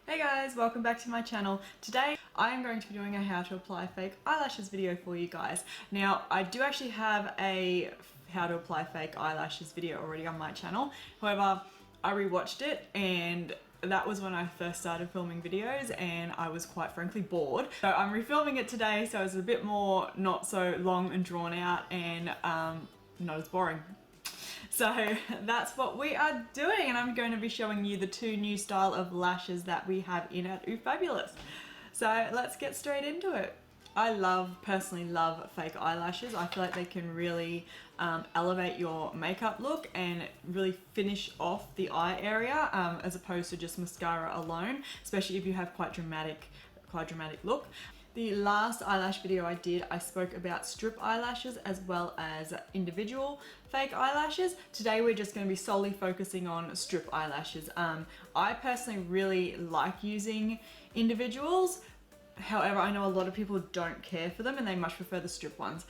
Hey guys, welcome back to my channel. Today I am going to be doing a how to apply fake eyelashes video for you guys. Now I do actually have a how to apply fake eyelashes video already on my channel. However, I rewatched it and that was when I first started filming videos and I was quite frankly bored. So I'm refilming it today so it's a bit more not so long and drawn out and not as boring. So that's what we are doing, and I'm going to be showing you the two new style of lashes that we have in at Oofabulous. So let's get straight into it. I personally love fake eyelashes. I feel like they can really elevate your makeup look and really finish off the eye area as opposed to just mascara alone, especially if you have quite dramatic look. The last eyelash video I did, I spoke about strip eyelashes as well as individual fake eyelashes. Today we're just going to be solely focusing on strip eyelashes. I personally really like using individuals. However, I know a lot of people don't care for them and they much prefer the strip ones.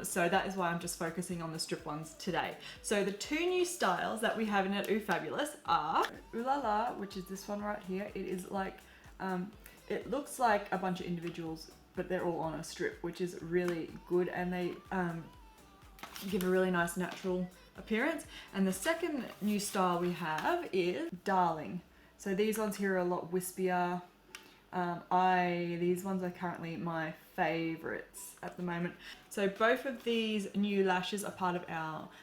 So that is why I'm just focusing on the strip ones today. So the two new styles that we have in at Oofabulous are Ooh La La, which is this one right here. It is like, it looks like a bunch of individuals, but they're all on a strip, which is really good, and they give a really nice natural appearance. And the second new style we have is Darling. So these ones here are a lot wispier. These ones are currently my favorites at the moment. So both of these new lashes are part of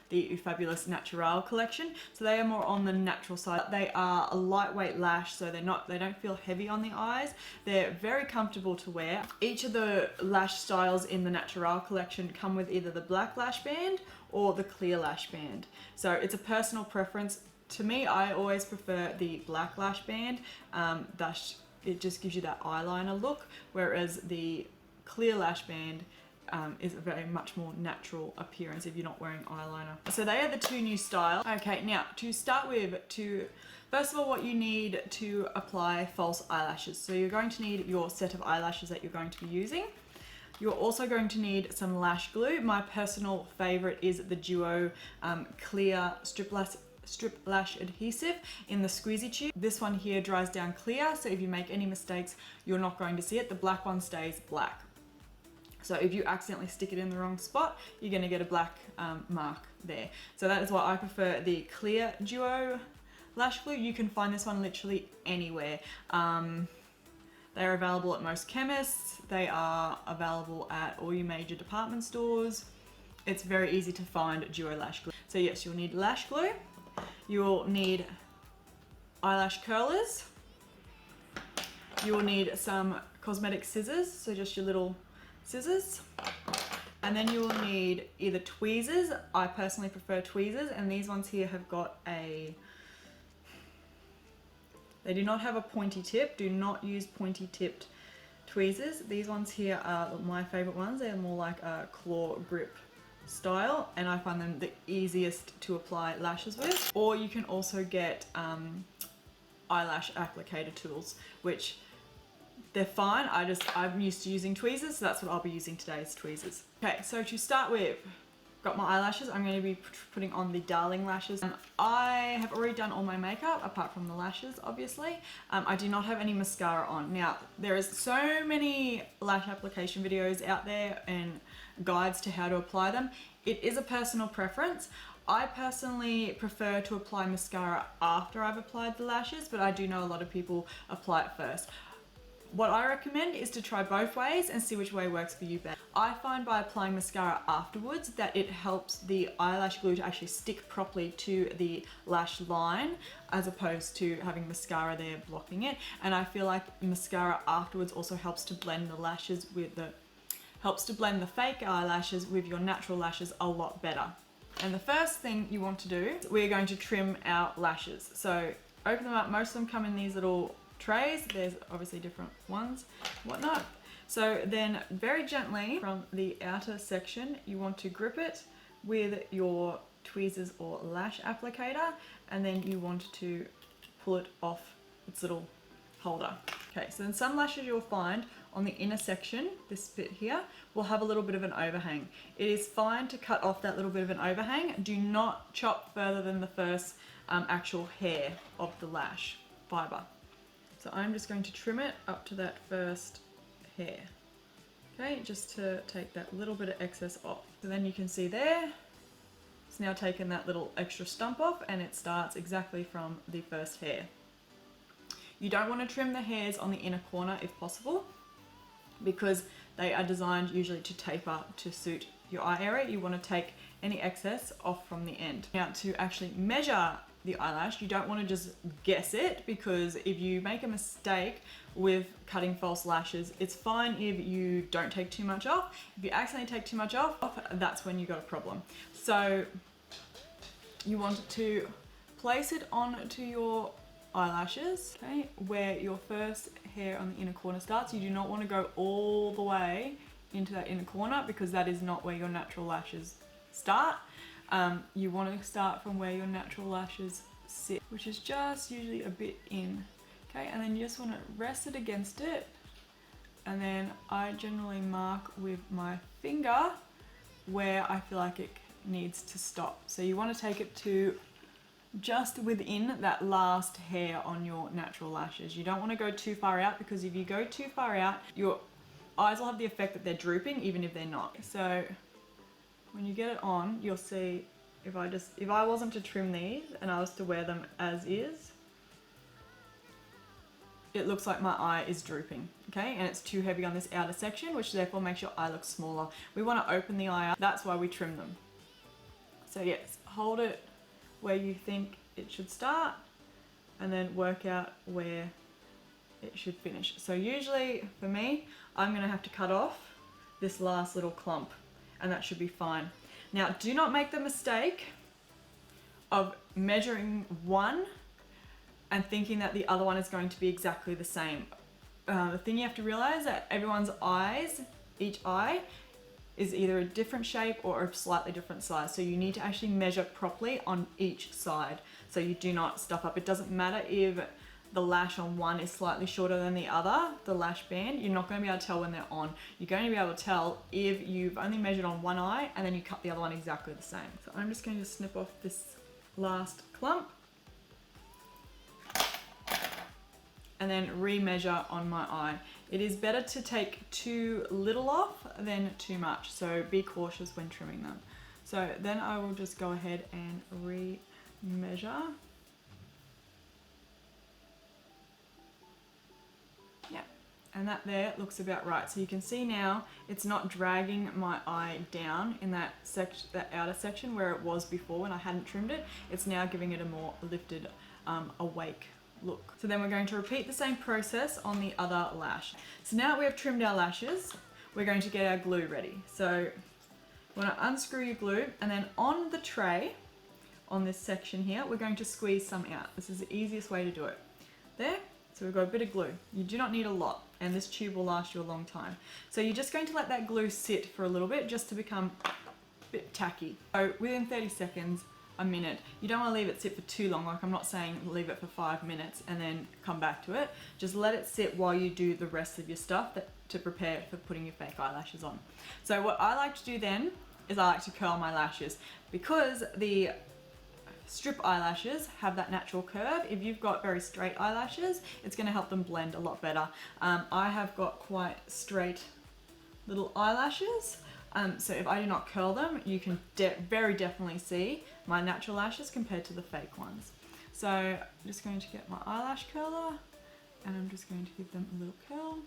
the Oofabulous Natural collection. So they are more on the natural side. They are a lightweight lash, so they don't feel heavy on the eyes. They're very comfortable to wear. Each of the lash styles in the Natural collection come with either the black lash band or the clear lash band. So it's a personal preference. To me, I always prefer the black lash band. It just gives you that eyeliner look, whereas the clear lash band is a very much more natural appearance if you're not wearing eyeliner. So they are the two new styles. Okay, now to start with, first of all, what you need to apply false eyelashes. So you're going to need your set of eyelashes that you're going to be using. You're also going to need some lash glue. My personal favorite is the Duo Clear Strip Lash Adhesive in the squeezy tube. This one here dries down clear, so if you make any mistakes, you're not going to see it. The black one stays black. So if you accidentally stick it in the wrong spot, you're going to get a black mark there. So that is why I prefer the Clear Duo Lash Glue. You can find this one literally anywhere. They are available at most chemists. They are available at all your major department stores. It's very easy to find Duo Lash Glue. So yes, you'll need lash glue. You will need eyelash curlers. You will need some cosmetic scissors, so just your little scissors. And then you will need either tweezers. I personally prefer tweezers, and these ones here have got they do not have a pointy tip. Do not use pointy tipped tweezers. These ones here are my favorite ones. They're more like a claw grip style, and I find them the easiest to apply lashes with. Or you can also get eyelash applicator tools, which they're fine. I'm used to using tweezers, so that's what I'll be using today, is tweezers. Okay, so to start with, got my eyelashes. I'm going to be putting on the Darling lashes. I have already done all my makeup apart from the lashes, obviously. I do not have any mascara on. Now, there is so many lash application videos out there and guides to how to apply them. It is a personal preference. I personally prefer to apply mascara after I've applied the lashes, but I do know a lot of people apply it first. What I recommend is to try both ways and see which way works for you better. I find by applying mascara afterwards that it helps the eyelash glue to actually stick properly to the lash line as opposed to having mascara there blocking it. And I feel like mascara afterwards also helps to blend the lashes with the fake eyelashes with your natural lashes a lot better. And the first thing you want to do, we're going to trim our lashes. So open them up. Most of them come in these little trays. There's obviously different ones, whatnot. So then very gently from the outer section, you want to grip it with your tweezers or lash applicator, and then you want to pull it off its little holder. Okay, so then some lashes you'll find on the inner section, this bit here, will have a little bit of an overhang. It is fine to cut off that little bit of an overhang. Do not chop further than the first actual hair of the lash fiber. So So I'm just going to trim it up to that first hair. Okay, just to take that little bit of excess off. So then you can see there, it's now taken that little extra stump off and it starts exactly from the first hair. You don't want to trim the hairs on the inner corner if possible, because they are designed usually to taper to suit your eye area. You want to take any excess off from the end. Now, to actually measure the eyelash, you don't want to just guess it, because if you make a mistake with cutting false lashes, it's fine if you don't take too much off. If you accidentally take too much off, that's when you got a problem. So you want to place it onto your eyelashes, okay, where your first hair on the inner corner starts. You do not want to go all the way into that inner corner, because that is not where your natural lashes start. You want to start from where your natural lashes sit, which is just usually a bit in. Okay, and then you just want to rest it against it, and then I generally mark with my finger where I feel like it needs to stop. So you want to take it to just within that last hair on your natural lashes. You don't want to go too far out, because if you go too far out, your eyes will have the effect that they're drooping even if they're not. So when you get it on, you'll see, if I wasn't to trim these and I was to wear them as is, it looks like my eye is drooping, okay? And it's too heavy on this outer section, which therefore makes your eye look smaller. We want to open the eye up, that's why we trim them. So yes, hold it where you think it should start, and then work out where it should finish. So usually for me, I'm gonna have to cut off this last little clump, and that should be fine. Now, do not make the mistake of measuring one and thinking that the other one is going to be exactly the same. The thing you have to realize that everyone's eyes, each eye, is either a different shape or a slightly different size. So you need to actually measure properly on each side, so you do not stuff up. It doesn't matter if the lash on one is slightly shorter than the other, the lash band, you're not going to be able to tell when they're on. You're going to be able to tell if you've only measured on one eye and then you cut the other one exactly the same. So I'm just going to snip off this last clump and then re-measure on my eye. It is better to take too little off than too much, so be cautious when trimming them. So then I will just go ahead and re-measure. Yeah, and that there looks about right. So you can see now it's not dragging my eye down in that outer section where it was before when I hadn't trimmed it. It's now giving it a more lifted, awake look. So then we're going to repeat the same process on the other lash. So now that we have trimmed our lashes, we're going to get our glue ready. So you want to unscrew your glue, and then on the tray, on this section here, we're going to squeeze some out. This is the easiest way to do it. There, so we've got a bit of glue. You do not need a lot, and this tube will last you a long time. So you're just going to let that glue sit for a little bit, just to become a bit tacky. So within 30 seconds, a minute. You don't want to leave it sit for too long. Like, I'm not saying leave it for 5 minutes and then come back to it. Just let it sit while you do the rest of your stuff to prepare for putting your fake eyelashes on. So what I like to do then is I like to curl my lashes, because the strip eyelashes have that natural curve. If you've got very straight eyelashes, it's going to help them blend a lot better. I have got quite straight little eyelashes. So if I do not curl them, you can very definitely see my natural lashes compared to the fake ones. So I'm just going to get my eyelash curler, and I'm just going to give them a little curl.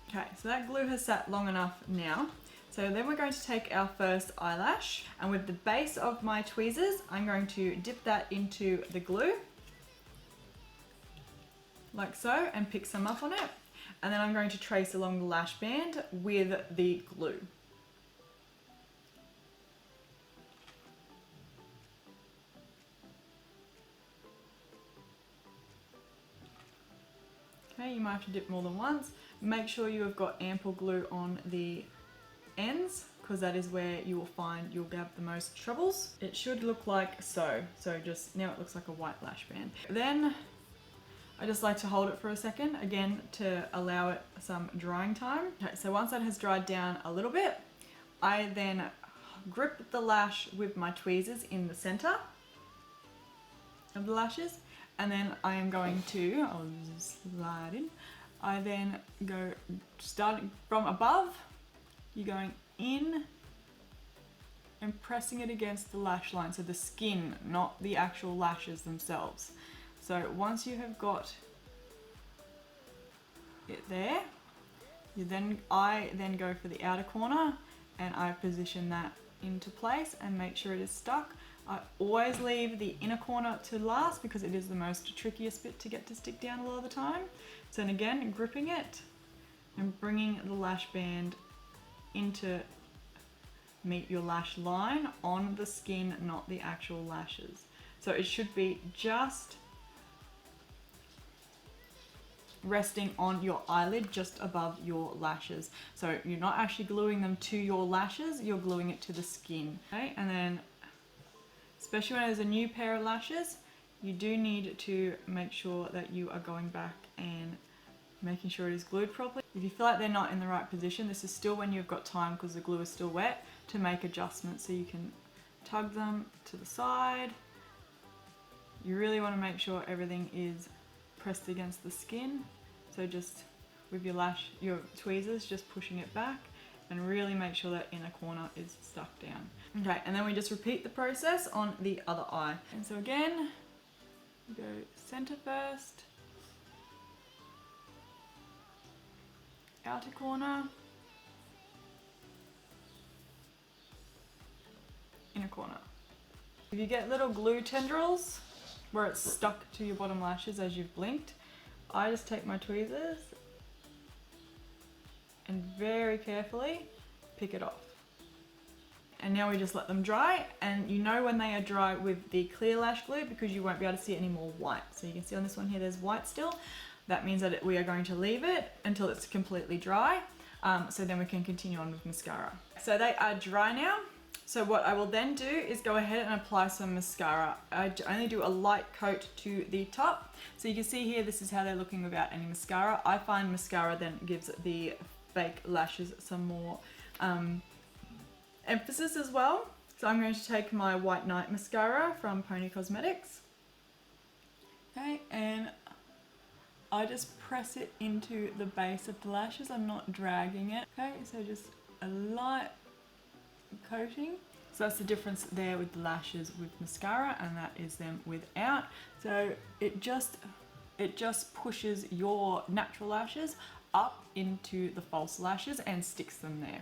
Okay, so that glue has sat long enough now. So then we're going to take our first eyelash, and with the base of my tweezers, I'm going to dip that into the glue, like so, and pick some up on it. And then I'm going to trace along the lash band with the glue. Okay, you might have to dip more than once. Make sure you have got ample glue on the ends, because that is where you will find you'll have the most troubles. It should look like so. So just now it looks like a white lash band. Then I just like to hold it for a second, again, to allow it some drying time. Okay, so once that has dried down a little bit, I then grip the lash with my tweezers in the center of the lashes, And then I am going to, I'll just slide in. I then go, starting from above, you're going in and pressing it against the lash line, so the skin, not the actual lashes themselves. So once you have got it there, I then go for the outer corner and I position that into place and make sure it is stuck. I always leave the inner corner to last because it is the most trickiest bit to get to stick down a lot of the time. So then again, gripping it and bringing the lash band into meet your lash line on the skin, not the actual lashes. So it should be just resting on your eyelid just above your lashes. So you're not actually gluing them to your lashes, you're gluing it to the skin. Okay, and then especially when there's a new pair of lashes, you do need to make sure that you are going back and making sure it is glued properly. If you feel like they're not in the right position, this is still when you've got time because the glue is still wet to make adjustments. So you can tug them to the side. You really want to make sure everything is pressed against the skin. So just with your tweezers, just pushing it back and really make sure that inner corner is stuck down. Okay, and then we just repeat the process on the other eye. And so again, we go center first, outer corner, inner corner. If you get little glue tendrils where it's stuck to your bottom lashes as you've blinked, I just take my tweezers and very carefully pick it off. And now we just let them dry, and you know when they are dry with the clear lash glue because you won't be able to see any more white. So you can see on this one here there's white still. That means that we are going to leave it until it's completely dry, so then we can continue on with mascara. So they are dry now. So what I will then do is go ahead and apply some mascara. I only do a light coat to the top. So you can see here, this is how they're looking without any mascara. I find mascara then gives the fake lashes some more emphasis as well. So I'm going to take my White Night mascara from Pony Cosmetics. Okay, and I just press it into the base of the lashes. I'm not dragging it. Okay, so just a light coating. So that's the difference there with the lashes with mascara, and that is them without. So it just pushes your natural lashes up into the false lashes and sticks them there.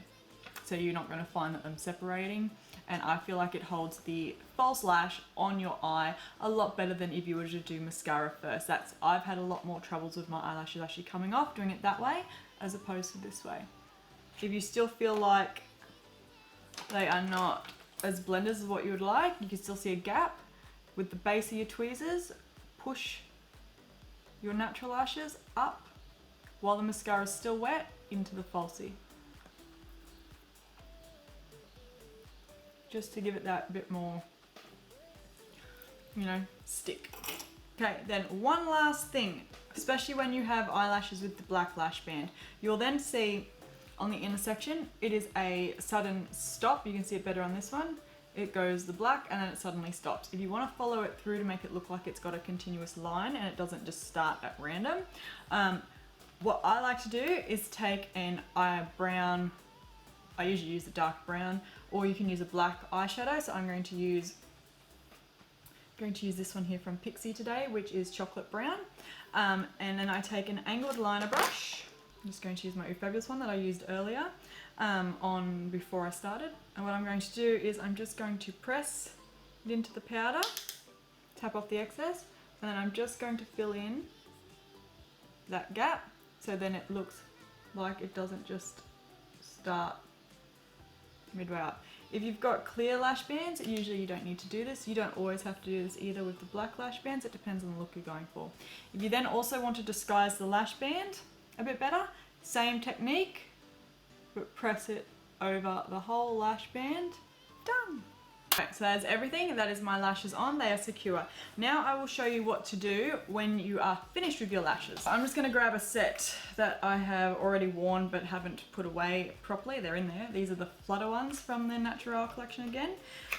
So you're not going to find them separating, and I feel like it holds the false lash on your eye a lot better than if you were to do mascara first. I've had a lot more troubles with my eyelashes actually coming off doing it that way as opposed to this way. If you still feel like they are not as blended as what you would like, you can still see a gap. With the base of your tweezers, push your natural lashes up while the mascara is still wet into the falsie. Just to give it that bit more, stick. Okay, then one last thing, especially when you have eyelashes with the black lash band, you'll then see on the inner section, it is a sudden stop. You can see it better on this one. It goes the black and then it suddenly stops. If you want to follow it through to make it look like it's got a continuous line and it doesn't just start at random, what I like to do is take an brown, I usually use the dark brown, or you can use a black eyeshadow. So I'm going to use this one here from Pixi today, which is chocolate brown. And then I take an angled liner brush. I'm just going to use my Fabulous one that I used earlier before I started. And what I'm going to do is I'm just going to press it into the powder, tap off the excess, and then I'm just going to fill in that gap so then it looks like it doesn't just start midway up. If you've got clear lash bands, usually you don't need to do this. You don't always have to do this either with the black lash bands. It depends on the look you're going for. If you then also want to disguise the lash band a bit better, same technique, but press it over the whole lash band. Done. Okay, so that's everything. That is my lashes on. They are secure. Now I will show you what to do when you are finished with your lashes. I'm just going to grab a set that I have already worn but haven't put away properly. They're in there. These are the Flutter ones from the Natural collection again.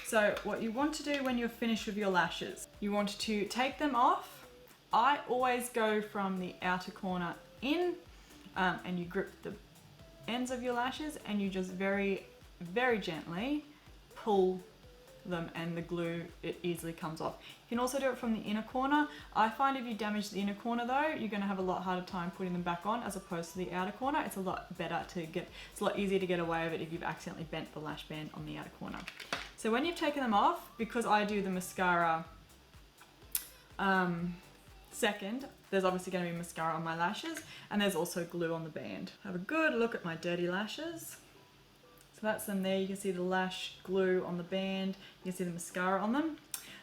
So what you want to do when you're finished with your lashes, you want to take them off I always go from the outer corner in, and you grip the ends of your lashes and you just very, very gently pull them, and the glue, it easily comes off. You can also do it from the inner corner. I find if you damage the inner corner though, you're going to have a lot harder time putting them back on as opposed to the outer corner. It's a lot easier to get away with it if you've accidentally bent the lash band on the outer corner. So when you've taken them off, because I do the mascara second, there's obviously going to be mascara on my lashes, and there's also glue on the band. Have a good look at my dirty lashes. So that's them there. You can see the lash glue on the band. You can see the mascara on them.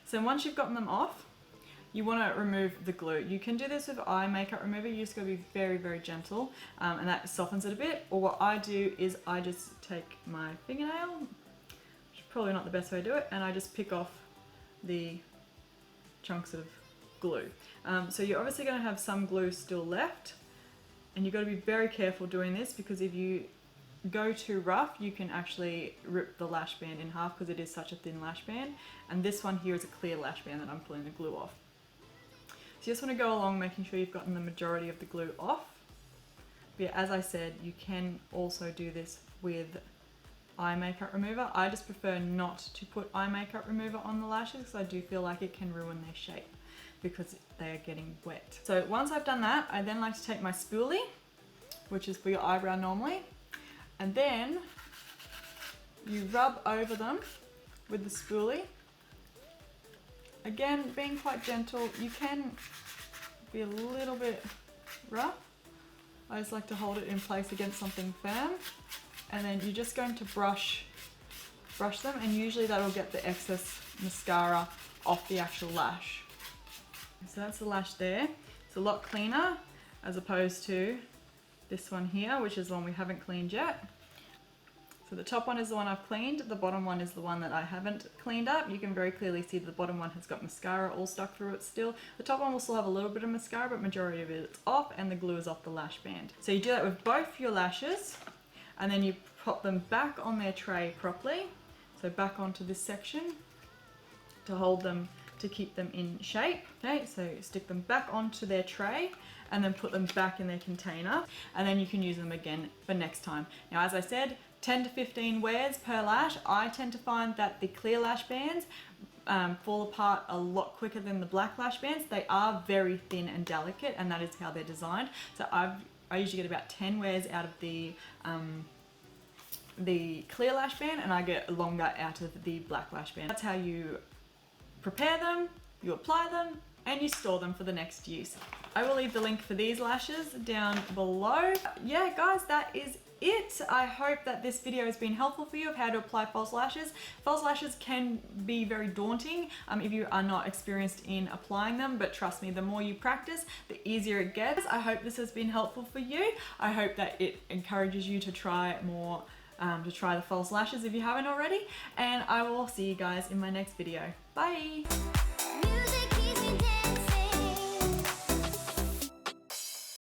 So once you've gotten them off, you want to remove the glue. You can do this with eye makeup remover. You just got to be very, very gentle, and that softens it a bit. Or what I do is I just take my fingernail, which is probably not the best way to do it, and I just pick off the chunks of glue. So you're obviously going to have some glue still left, and you've got to be very careful doing this, because if you go too rough, you can actually rip the lash band in half because it is such a thin lash band. And this one here is a clear lash band that I'm pulling the glue off. So you just want to go along making sure you've gotten the majority of the glue off. But yeah, as I said, you can also do this with eye makeup remover. I just prefer not to put eye makeup remover on the lashes because I do feel like it can ruin their shape because they are getting wet. So once I've done that, I then like to take my spoolie, which is for your eyebrow normally, and then you rub over them with the spoolie. Again, being quite gentle. You can be a little bit rough. I just like to hold it in place against something firm, and then you're just going to brush them, and usually that'll get the excess mascara off the actual lash. So that's the lash there. It's a lot cleaner as opposed to this one here, which is the one we haven't cleaned yet. So the top one is the one I've cleaned, the bottom one is the one that I haven't cleaned up. You can very clearly see the bottom one has got mascara all stuck through it still. The top one will still have a little bit of mascara, but majority of it is off, and the glue is off the lash band. So you do that with both your lashes, and then you pop them back on their tray properly. So back onto this section to hold them, to keep them in shape. Okay, so stick them back onto their tray and then put them back in their container, and then you can use them again for next time. Now, as I said, 10 to 15 wears per lash. I tend to find that the clear lash bands fall apart a lot quicker than the black lash bands. They are very thin and delicate, and that is how they're designed. So I usually get about 10 wears out of the clear lash band, and I get longer out of the black lash band. That's how you prepare them, you apply them, and you store them for the next use. I will leave the link for these lashes down below. Yeah, guys, that is it. I hope that this video has been helpful for you of how to apply false lashes. False lashes can be very daunting if you are not experienced in applying them, but trust me, the more you practice, the easier it gets. I hope this has been helpful for you. I hope that it encourages you to try more, to try the false lashes if you haven't already, and I will see you guys in my next video. Bye!